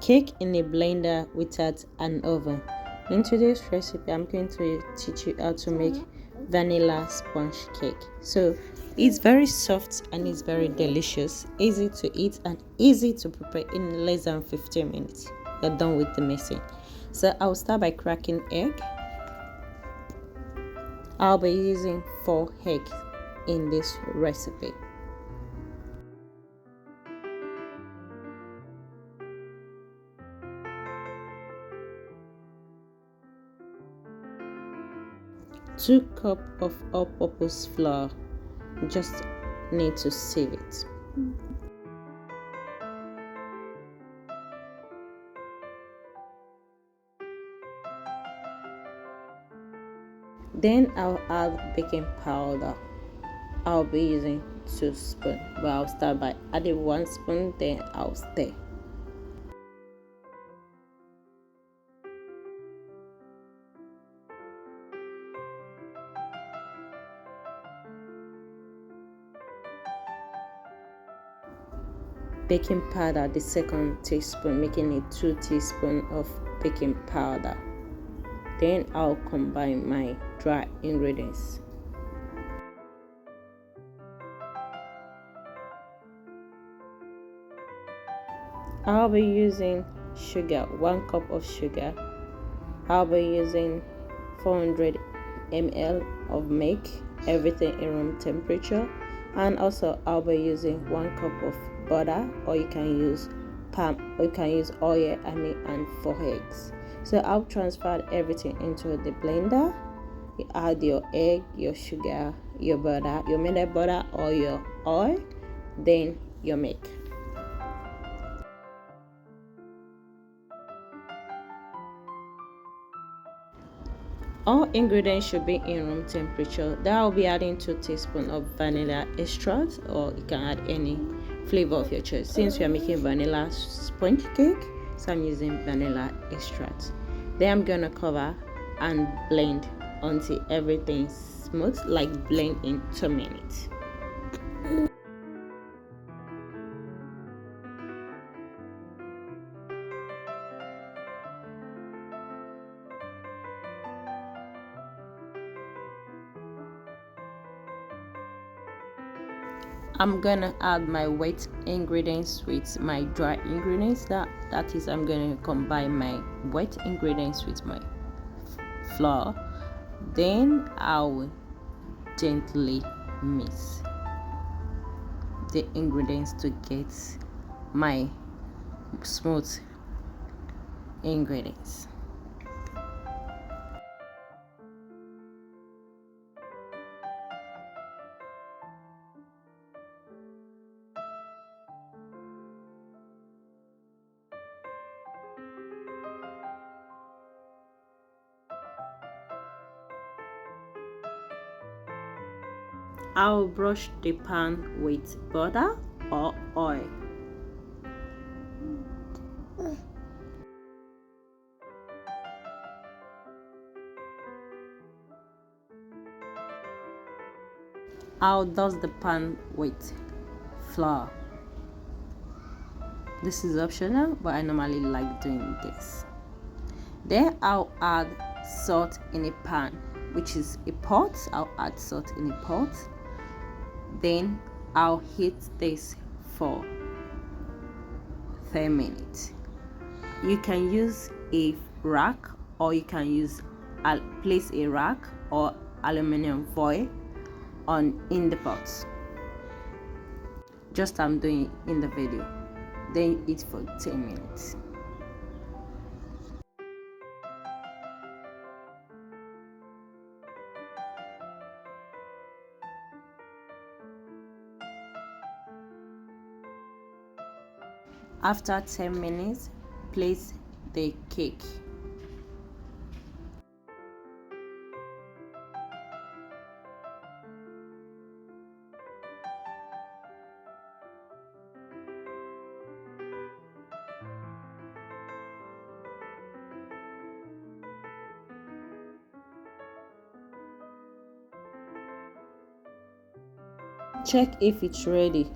cake in a blender without an oven. In today's recipe, I'm going to teach you how to make vanilla sponge cake. So it's very soft and it's very delicious, easy to eat and easy to prepare. In less than 15 minutes you're done with the mixing. So I'll start by cracking egg. I'll be using 4 eggs in this recipe. Two cups of all-purpose flour. Just need to sieve it. Then I'll add baking powder. I'll be using 2 spoons, but I'll start by adding 1 spoon, then I'll stir. Baking powder, the 2nd teaspoon, making it 2 teaspoons of baking powder. Then I'll combine my dry ingredients. I'll be using sugar, 1 cup of sugar. I'll be using 400 ml of milk, everything in room temperature, and also I'll be using 1 cup of butter, or you can use palm, or you can use oil, and 4 eggs. So I'll transfer everything into the blender. You add your egg, your sugar, your butter, your melted butter or your oil, then your milk. All ingredients should be in room temperature. Then I'll be adding 2 teaspoons of vanilla extract, or you can add any flavor of your choice. Since we are making vanilla sponge cake, so I'm using vanilla extract. Then I'm gonna cover and blend until everything's smooth, like blend in 2 minutes. I'm gonna add my wet ingredients with my dry ingredients. That is, I'm gonna combine my wet ingredients with my flour. Then I'll gently mix the ingredients to get my smooth ingredients. I'll brush the pan with butter or oil. I'll dust the pan with flour. This is optional, but I normally like doing this. Then I'll add salt in a pan, which is a pot. I'll add salt in a pot. Then I'll heat this for 10 minutes. You can use a rack, or you can place a rack or aluminum foil in the pot, just I'm doing in the video. Then eat for 10 minutes. After 10 minutes, place the cake. Check if it's ready.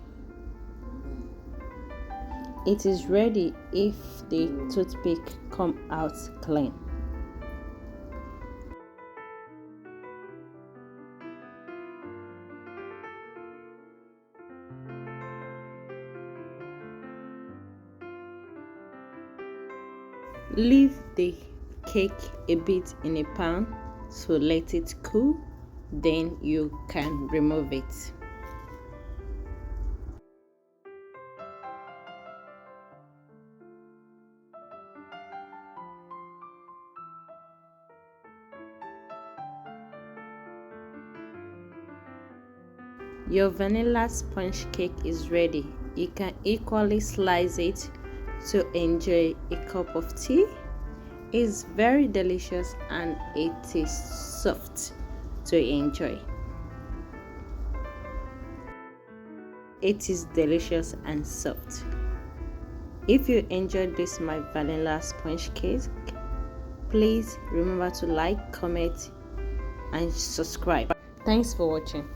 It is ready if the toothpick come out clean. Leave the cake a bit in a pan to let it cool, then you can remove it. Your vanilla sponge cake is ready. You can equally slice it to enjoy a cup of tea. It's very delicious and it is soft to enjoy. It is delicious and soft. If you enjoyed this my vanilla sponge cake, please remember to like, comment and subscribe. Thanks for watching.